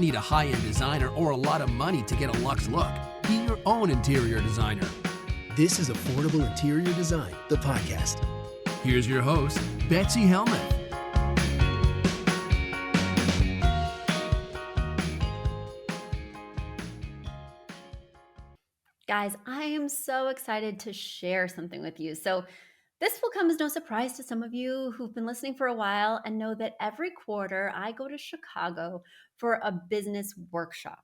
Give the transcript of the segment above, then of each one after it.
need a high-end designer or a lot of money to get a luxe look. Be your own interior designer. This is Affordable Interior Design, the podcast. Here's your host, Betsy Helmuth. Guys, I am so excited to share something with you. So this will come as no surprise to some of you who've been listening for a while and know that every quarter I go to Chicago for a business workshop.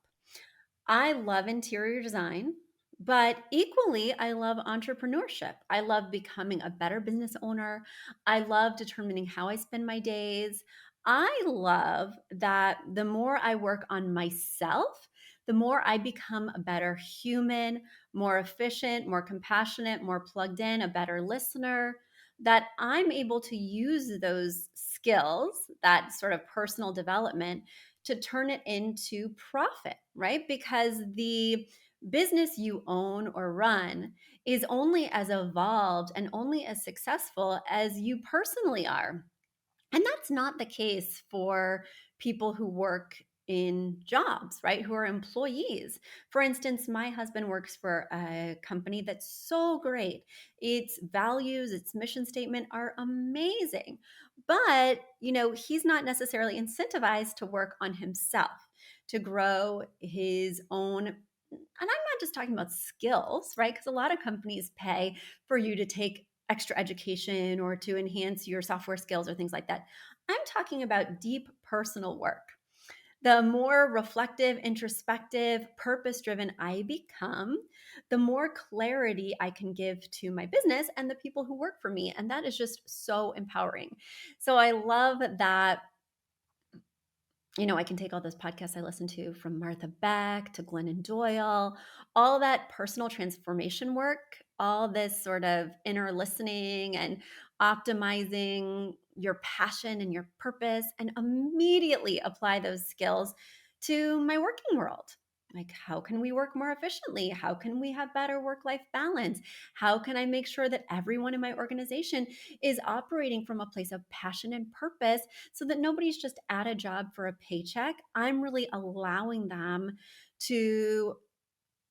I love interior design, but equally, I love entrepreneurship. I love becoming a better business owner. I love determining how I spend my days. I love that the more I work on myself, the more I become a better human, more efficient, more compassionate, more plugged in, a better listener, that I'm able to use those skills, that sort of personal development, to turn it into profit, right? Because the business you own or run is only as evolved and only as successful as you personally are. And that's not the case for people who work in jobs, right? Who are employees. For instance, my husband works for a company that's so great. Its values, its mission statement are amazing. But, he's not necessarily incentivized to work on himself, to grow his own. And I'm not just talking about skills, right? Because a lot of companies pay for you to take extra education or to enhance your software skills or things like that. I'm talking about deep personal work. The more reflective, introspective, purpose-driven I become, the more clarity I can give to my business and the people who work for me. And that is just so empowering. So I love that I can take all those podcasts I listen to, from Martha Beck to Glennon Doyle, all that personal transformation work, all this sort of inner listening and optimizing your passion and your purpose, and immediately apply those skills to my working world. Like, how can we work more efficiently? How can we have better work-life balance? How can I make sure that everyone in my organization is operating from a place of passion and purpose, so that nobody's just at a job for a paycheck? I'm really allowing them to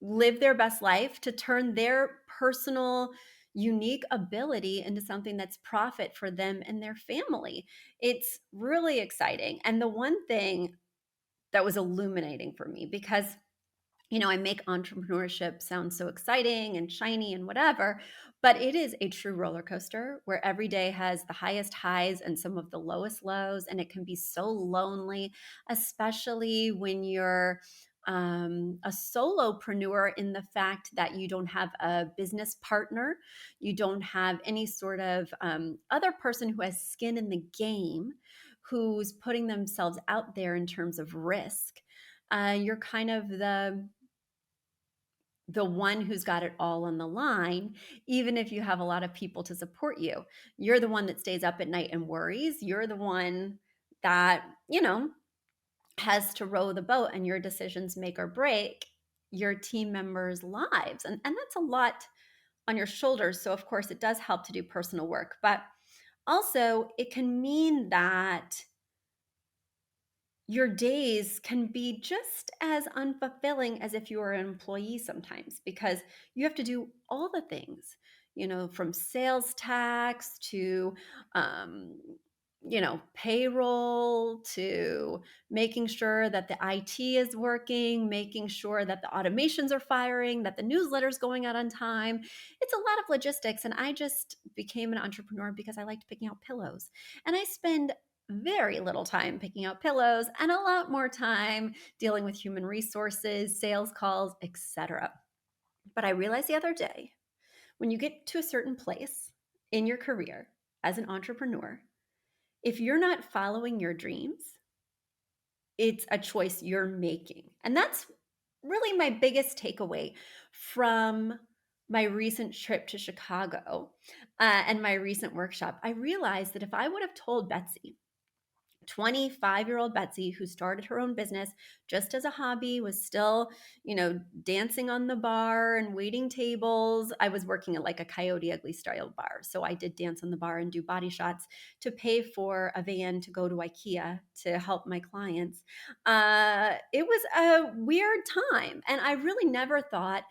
live their best life, to turn their personal, unique ability into something that's profit for them and their family. It's really exciting. And the one thing that was illuminating for me, because I make entrepreneurship sound so exciting and shiny and whatever, but it is a true roller coaster where every day has the highest highs and some of the lowest lows. And it can be so lonely, especially when you're a solopreneur, in the fact that you don't have a business partner, you don't have any sort of other person who has skin in the game, who's putting themselves out there in terms of risk. You're kind of the one who's got it all on the line, even if you have a lot of people to support you. You're the one that stays up at night and worries. You're the one that, has to row the boat, and your decisions make or break your team members' lives. And that's a lot on your shoulders. So, of course, it does help to do personal work. But also, it can mean that your days can be just as unfulfilling as if you were an employee sometimes, because you have to do all the things, from sales tax to, payroll, to making sure that the IT is working, making sure that the automations are firing, that the newsletter's going out on time. It's a lot of logistics. And I just became an entrepreneur because I liked picking out pillows. And I spend very little time picking out pillows and a lot more time dealing with human resources, sales calls, etc. But I realized the other day, when you get to a certain place in your career as an entrepreneur, if you're not following your dreams, it's a choice you're making. And that's really my biggest takeaway from my recent trip to Chicago and my recent workshop. I realized that if I would have told Betsy 25-year-old Betsy, who started her own business just as a hobby, was still, dancing on the bar and waiting tables. I was working at like a Coyote Ugly style bar. So I did dance on the bar and do body shots to pay for a van to go to IKEA to help my clients. It was a weird time. And I really never thought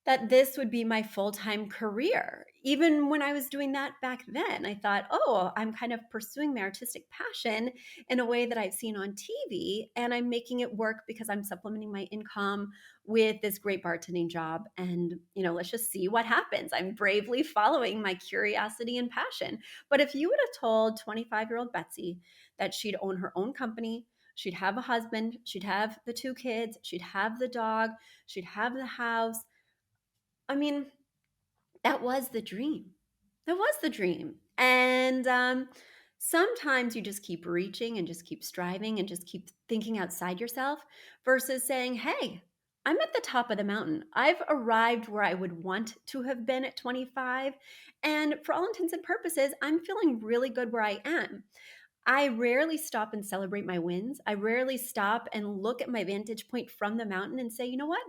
that this would be my full-time career. Even when I was doing that back then, I thought, oh, I'm kind of pursuing my artistic passion in a way that I've seen on TV, and I'm making it work because I'm supplementing my income with this great bartending job. And, let's just see what happens. I'm bravely following my curiosity and passion. But if you would have told 25-year-old Betsy that she'd own her own company, she'd have a husband, she'd have the 2 kids, she'd have the dog, she'd have the house, I mean, that was the dream. That was the dream. And sometimes you just keep reaching and just keep striving and just keep thinking outside yourself versus saying, hey, I'm at the top of the mountain. I've arrived where I would want to have been at 25. And for all intents and purposes, I'm feeling really good where I am. I rarely stop and celebrate my wins. I rarely stop and look at my vantage point from the mountain and say, you know what?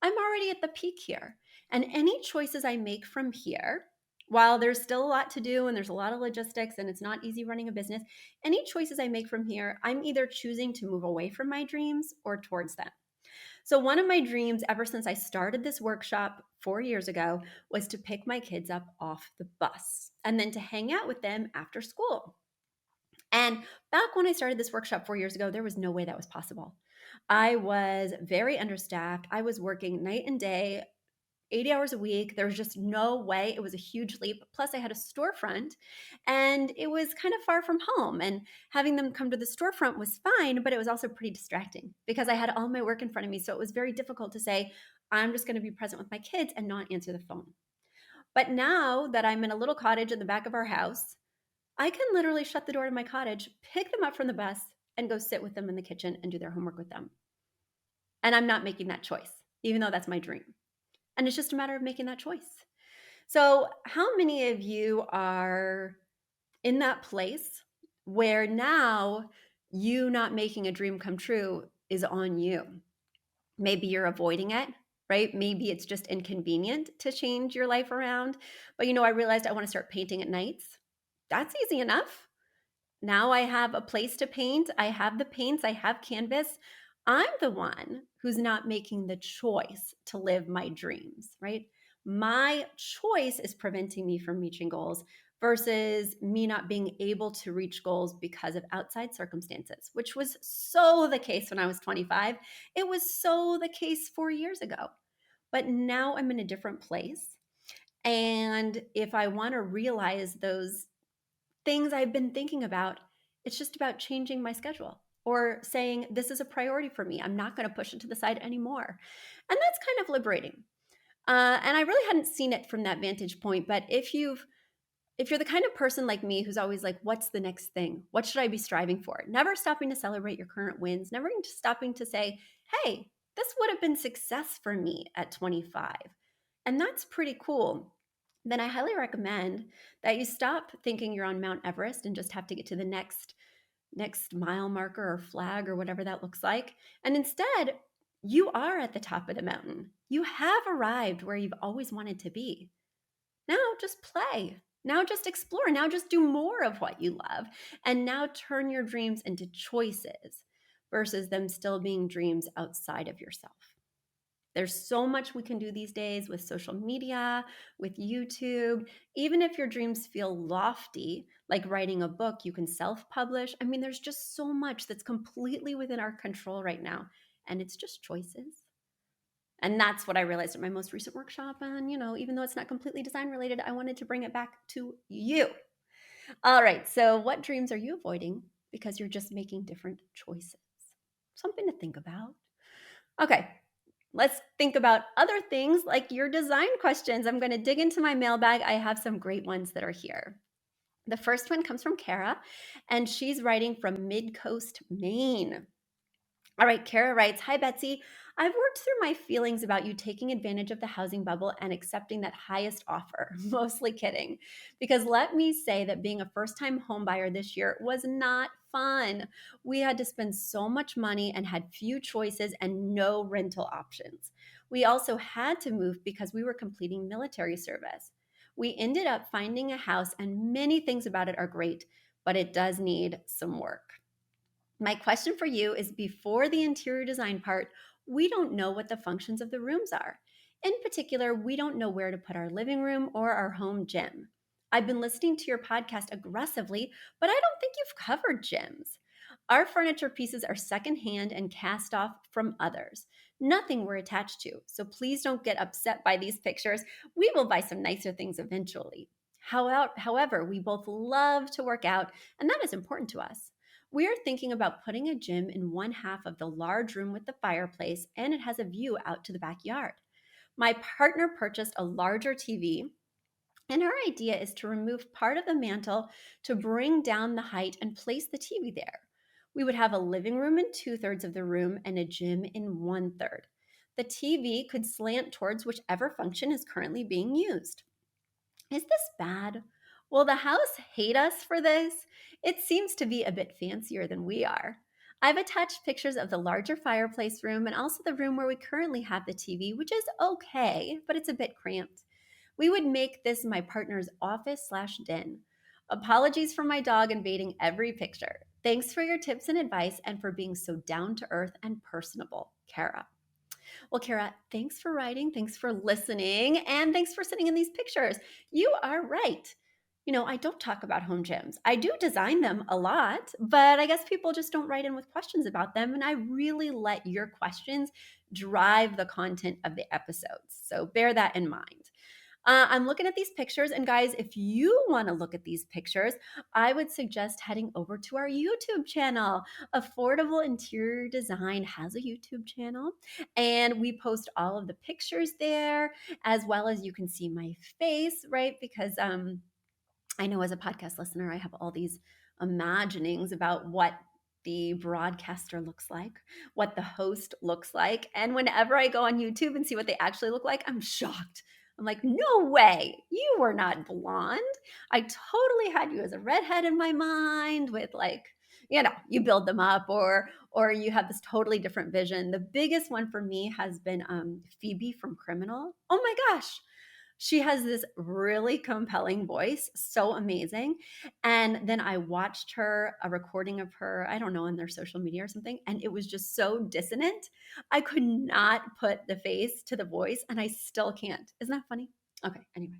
I'm already at the peak here. And any choices I make from here, while there's still a lot to do and there's a lot of logistics and it's not easy running a business, any choices I make from here, I'm either choosing to move away from my dreams or towards them. So, one of my dreams ever since I started this workshop 4 years ago was to pick my kids up off the bus and then to hang out with them after school. And back when I started this workshop 4 years ago, there was no way that was possible. I was very understaffed. I was working night and day, 80 hours a week. There was just no way. It was a huge leap. Plus, I had a storefront and it was kind of far from home. And having them come to the storefront was fine, but it was also pretty distracting because I had all my work in front of me. So it was very difficult to say, I'm just going to be present with my kids and not answer the phone. But now that I'm in a little cottage in the back of our house, I can literally shut the door to my cottage, pick them up from the bus, and go sit with them in the kitchen and do their homework with them. And I'm not making that choice, even though that's my dream. And it's just a matter of making that choice. So, how many of you are in that place where now you not making a dream come true is on you? Maybe you're avoiding it, right? Maybe it's just inconvenient to change your life around. But I realized I want to start painting at nights. That's easy enough. Now I have a place to paint. I have the paints. I have canvas. I'm the one who's not making the choice to live my dreams, right? My choice is preventing me from reaching goals versus me not being able to reach goals because of outside circumstances, which was so the case when I was 25. It was so the case 4 years ago. But now I'm in a different place. And if I want to realize those things I've been thinking about, it's just about changing my schedule or saying, this is a priority for me. I'm not going to push it to the side anymore. And that's kind of liberating. And I really hadn't seen it from that vantage point. But if you're the kind of person like me who's always like, what's the next thing? What should I be striving for? Never stopping to celebrate your current wins, never stopping to say, hey, this would have been success for me at 25. And that's pretty cool. Then I highly recommend that you stop thinking you're on Mount Everest and just have to get to the next mile marker or flag or whatever that looks like. And instead, you are at the top of the mountain. You have arrived where you've always wanted to be. Now just play. Now just explore. Now just do more of what you love. And now turn your dreams into choices versus them still being dreams outside of yourself. There's so much we can do these days with social media, with YouTube. Even if your dreams feel lofty, like writing a book, you can self-publish. I mean, there's just so much that's completely within our control right now. And it's just choices. And that's what I realized at my most recent workshop. And, even though it's not completely design related, I wanted to bring it back to you. All right. So what dreams are you avoiding because you're just making different choices? Something to think about. Okay. Let's think about other things like your design questions. I'm going to dig into my mailbag. I have some great ones that are here. The first one comes from Kara, and she's writing from Mid-Coast, Maine. All right, Kara writes, hi, Betsy. I've worked through my feelings about you taking advantage of the housing bubble and accepting that highest offer. Mostly kidding. Because let me say that being a first-time home buyer this year was not fun. We had to spend so much money and had few choices and no rental options. We also had to move because we were completing military service. We ended up finding a house, and many things about it are great, but it does need some work. My question for you is, before the interior design part, we don't know what the functions of the rooms are. In particular, we don't know where to put our living room or our home gym. I've been listening to your podcast aggressively, but I don't think you've covered gyms. Our furniture pieces are secondhand and cast off from others. Nothing we're attached to, so please don't get upset by these pictures. We will buy some nicer things eventually. However, we both love to work out, and that is important to us. We are thinking about putting a gym in one half of the large room with the fireplace, and it has a view out to the backyard. My partner purchased a larger TV, and our idea is to remove part of the mantle to bring down the height and place the TV there. We would have a living room in 2/3 of the room and a gym in 1/3. The TV could slant towards whichever function is currently being used. Is this bad? Will the house hate us for this? It seems to be a bit fancier than we are. I've attached pictures of the larger fireplace room and also the room where we currently have the TV, which is okay, but it's a bit cramped. We would make this my partner's office/den. Apologies for my dog invading every picture. Thanks for your tips and advice and for being so down to earth and personable, Kara. Well, Kara, thanks for writing, thanks for listening, and thanks for sending in these pictures. You are right. I don't talk about home gyms. I do design them a lot, but I guess people just don't write in with questions about them. And I really let your questions drive the content of the episodes. So bear that in mind. I'm looking at these pictures, and guys, if you want to look at these pictures, I would suggest heading over to our YouTube channel. Affordable Interior Design has a YouTube channel, and we post all of the pictures there, as well as you can see my face, right? Because I know as a podcast listener, I have all these imaginings about what the broadcaster looks like, what the host looks like. And whenever I go on YouTube and see what they actually look like, I'm shocked. I'm like, no way, you were not blonde. I totally had you as a redhead in my mind with you build them up or you have this totally different vision. The biggest one for me has been Phoebe from Criminal. Oh my gosh, she has this really compelling voice, so amazing. And then I watched a recording of her, I don't know, on their social media or something, and it was just so dissonant. I could not put the face to the voice, and I still can't. Isn't that funny? Okay, anyway,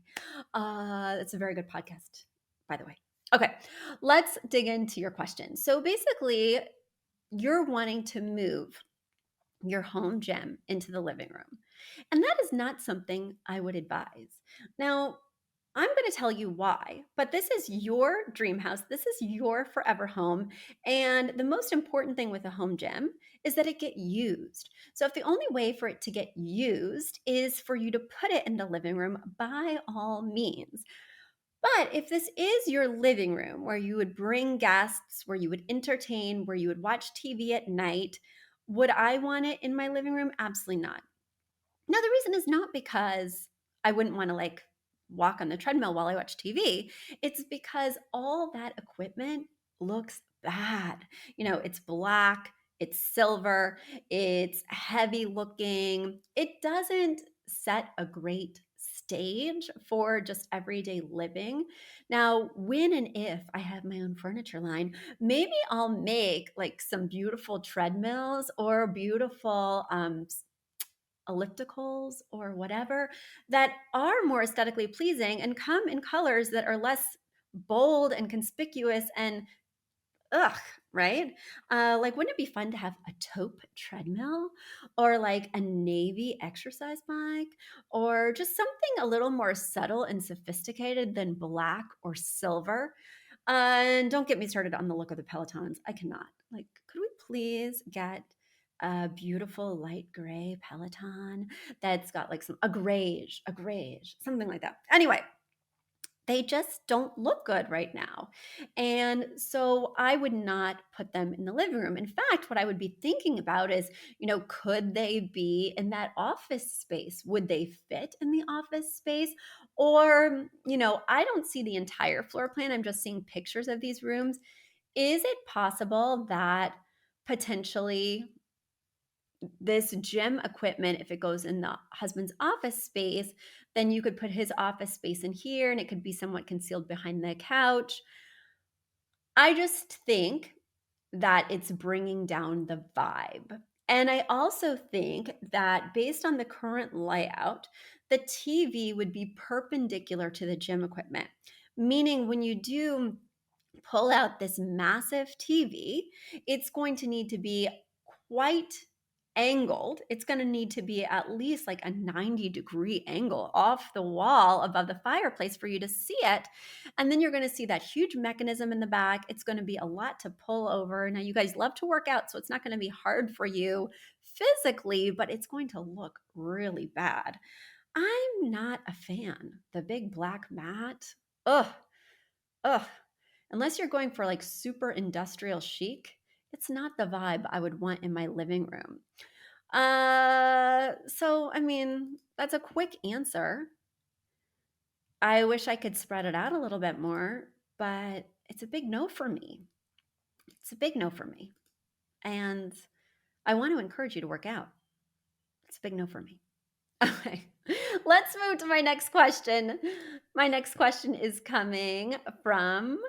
it's a very good podcast, by the way. Okay, let's dig into your question. So basically, you're wanting to move your home gym into the living room. And that is not something I would advise. Now, I'm going to tell you why, but this is your dream house. This is your forever home. And the most important thing with a home gym is that it get used. So if the only way for it to get used is for you to put it in the living room, by all means. But if this is your living room where you would bring guests, where you would entertain, where you would watch TV at night, would I want it in my living room? Absolutely not. Now, the reason is not because I wouldn't want to walk on the treadmill while I watch TV. It's because all that equipment looks bad. It's black, it's silver, it's heavy looking. It doesn't set a great stage for just everyday living. Now, when and if I have my own furniture line, maybe I'll make some beautiful treadmills or beautiful ellipticals or whatever that are more aesthetically pleasing and come in colors that are less bold and conspicuous and ugh, right? Wouldn't it be fun to have a taupe treadmill or a navy exercise bike or just something a little more subtle and sophisticated than black or silver? And don't get me started on the look of the Pelotons. I cannot. Could we please get a beautiful light gray Peloton that's got a grayish, something like that. Anyway, they just don't look good right now. And so I would not put them in the living room. In fact, what I would be thinking about is, could they be in that office space? Would they fit in the office space? Or, I don't see the entire floor plan. I'm just seeing pictures of these rooms. Is it possible that potentially this gym equipment, if it goes in the husband's office space, then you could put his office space in here and it could be somewhat concealed behind the couch? I just think that it's bringing down the vibe. And I also think that based on the current layout, the TV would be perpendicular to the gym equipment, meaning when you do pull out this massive TV, it's going to need to be quite angled. It's going to need to be at least like a 90-degree angle off the wall above the fireplace for you to see it. And then you're going to see that huge mechanism in the back. It's going to be a lot to pull over. Now, you guys love to work out, so it's not going to be hard for you physically, but it's going to look really bad. I'm not a fan. The big black mat. Ugh. Ugh. Unless you're going for like super industrial chic, it's not the vibe I would want in my living room. So I mean, that's a quick answer. I wish I could spread it out a little bit more, but it's a big no for me. It's a big no for me. And I want to encourage you to work out. It's a big no for me. Okay, let's move to my next question. My next question is coming from,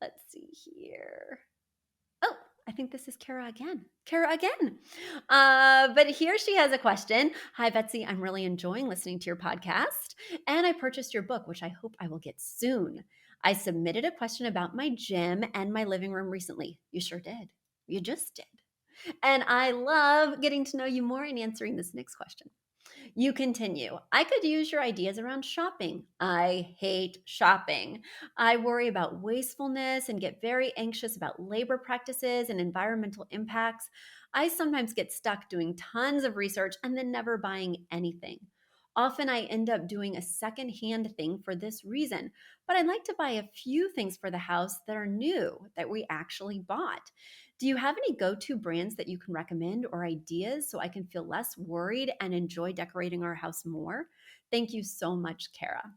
let's see here. Oh, I think this is Kara again. Kara again. But here she has a question. Hi, Betsy. I'm really enjoying listening to your podcast, and I purchased your book, which I hope I will get soon. I submitted a question about my gym and my living room recently. You sure did. You just did. And I love getting to know you more and answering this next question. You continue. I could use your ideas around shopping. I hate shopping. I worry about wastefulness and get very anxious about labor practices and environmental impacts. I sometimes get stuck doing tons of research and then never buying anything. Often I end up doing a secondhand thing for this reason, but I'd like to buy a few things for the house that are new that we actually bought. Do you have any go to brands that you can recommend or ideas so I can feel less worried and enjoy decorating our house more? Thank you so much, Kara.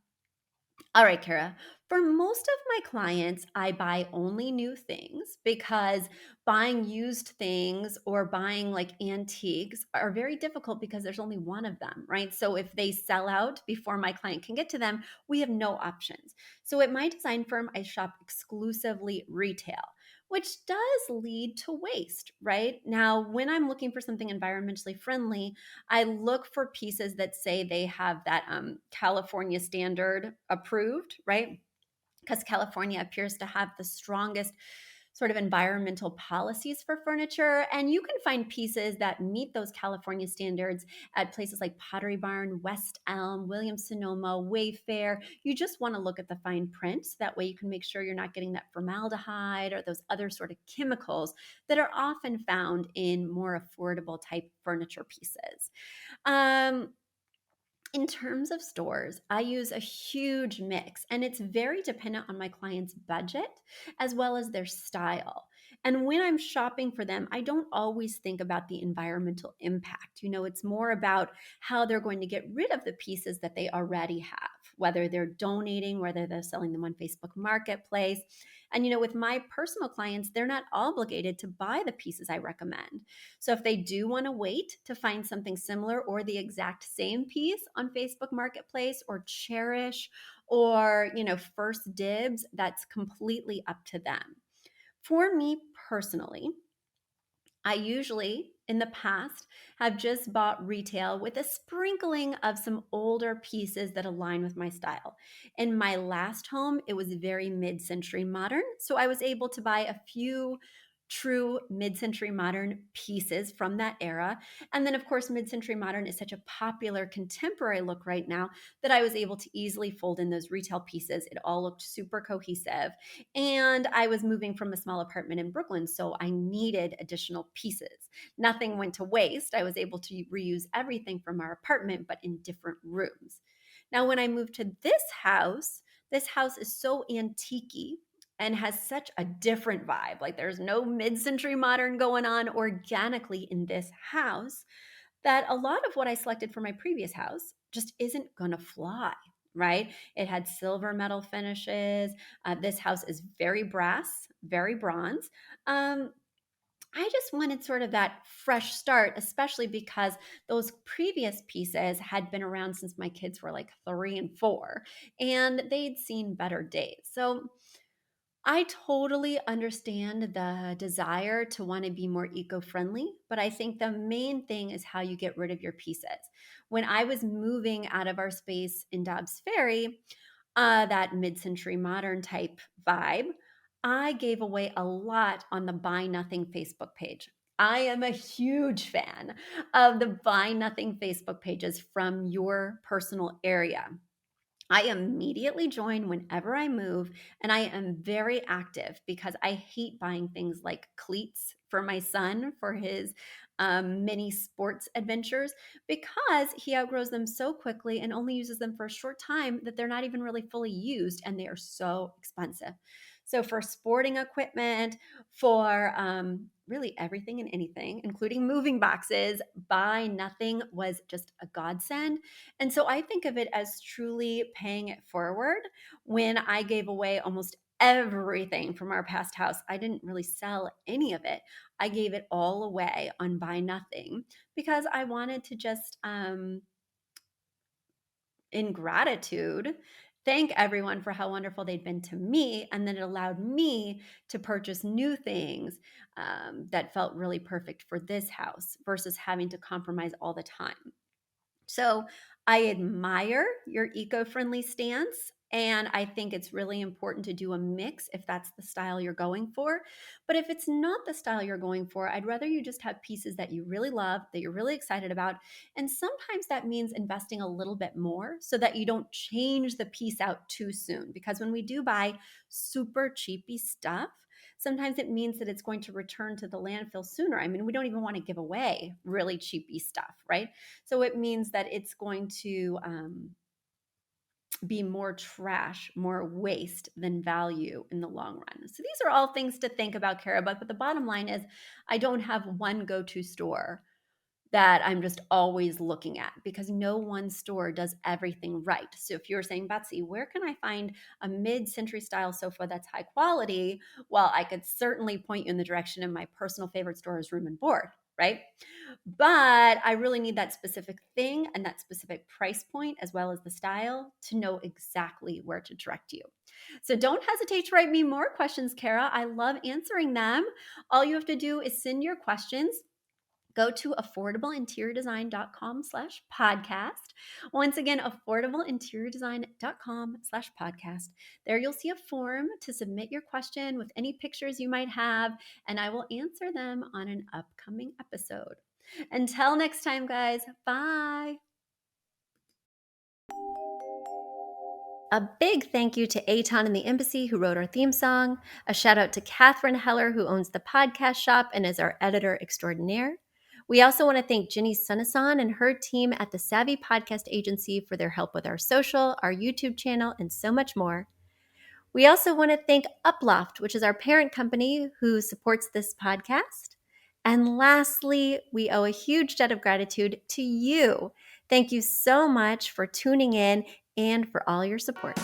All right, Kara. For most of my clients, I buy only new things because buying used things or buying like antiques are very difficult because there's only one of them, right? So if they sell out before my client can get to them, we have no options. So at my design firm, I shop exclusively retail, which does lead to waste, right? Now, when I'm looking for something environmentally friendly, I look for pieces that say they have that California standard approved, right? Because California appears to have the strongest sort of environmental policies for furniture. And you can find pieces that meet those California standards at places like Pottery Barn, West Elm, Williams Sonoma, Wayfair. You just want to look at the fine print. That way you can make sure you're not getting that formaldehyde or those other sort of chemicals that are often found in more affordable type furniture pieces. Um, in terms of stores, I use a huge mix and it's very dependent on my client's budget as well as their style. And when I'm shopping for them, I don't always think about the environmental impact. It's more about how they're going to get rid of the pieces that they already have, whether they're donating, whether they're selling them on Facebook Marketplace. And, with my personal clients, they're not obligated to buy the pieces I recommend. So if they do want to wait to find something similar or the exact same piece on Facebook Marketplace or Cherish or, First Dibs, that's completely up to them. For me personally, I usually, in the past, have just bought retail with a sprinkling of some older pieces that align with my style. In my last home, it was very mid-century modern, so I was able to buy a few true mid-century modern pieces from that era. And then, of course, mid-century modern is such a popular contemporary look right now that I was able to easily fold in those retail pieces. It all looked super cohesive. And I was moving from a small apartment in Brooklyn, so I needed additional pieces. Nothing went to waste. I was able to reuse everything from our apartment, but in different rooms. Now, when I moved to this house is so antique and has such a different vibe. Like there's no mid-century modern going on organically in this house that a lot of what I selected for my previous house just isn't going to fly. right? It had silver metal finishes. This house is very brass, very bronze. Um, I just wanted sort of that fresh start, especially because those previous pieces had been around since my kids were like 3 and 4, and they'd seen better days. So I totally understand the desire to want to be more eco friendly, but I think the main thing is how you get rid of your pieces. When I was moving out of our space in Dobbs Ferry, that mid century modern type vibe, I gave away a lot on the Buy Nothing Facebook page. I am a huge fan of the Buy Nothing Facebook pages from your personal area. I immediately join whenever I move, and I am very active because I hate buying things like cleats for my son for his mini sports adventures because he outgrows them so quickly and only uses them for a short time that they're not even really fully used and they are so expensive. So, for sporting equipment, for really everything and anything, including moving boxes, Buy Nothing was just a godsend. And so I think of it as truly paying it forward. When I gave away almost everything from our past house, I didn't really sell any of it. I gave it all away on Buy Nothing because I wanted to just, in gratitude, thank everyone for how wonderful they'd been to me. And then it allowed me to purchase new things that felt really perfect for this house versus having to compromise all the time. So I admire your eco friendly stance. And I think it's really important to do a mix if that's the style you're going for. But if it's not the style you're going for, I'd rather you just have pieces that you really love, that you're really excited about. And sometimes that means investing a little bit more so that you don't change the piece out too soon. Because when we do buy super cheapy stuff, sometimes it means that it's going to return to the landfill sooner. I mean, we don't even want to give away really cheapy stuff, right? So it means that it's going to be more trash, more waste than value in the long run. So these are all things to think about, Kara. But the bottom line is, I don't have one go to store that I'm just always looking at because no one store does everything right. So if you're saying, Betsy, where can I find a mid-century style sofa that's high quality? Well, I could certainly point you in the direction of my personal favorite store is Room and Board, right? But I really need that specific thing and that specific price point as well as the style to know exactly where to direct you. So don't hesitate to write me more questions, Kara. I love answering them. All you have to do is send your questions. Go to affordableinteriordesign.com/podcast. Once again, affordableinteriordesign.com/podcast. There you'll see a form to submit your question with any pictures you might have, and I will answer them on an upcoming episode. Until next time, guys, bye. A big thank you to Aton and the Embassy who wrote our theme song. A shout out to Catherine Heller who owns the podcast shop and is our editor extraordinaire. We also want to thank Ginny Sunasan and her team at the Savvy Podcast Agency for their help with our social, our YouTube channel, and so much more. We also want to thank Uploft, which is our parent company who supports this podcast. And lastly, we owe a huge debt of gratitude to you. Thank you so much for tuning in and for all your support.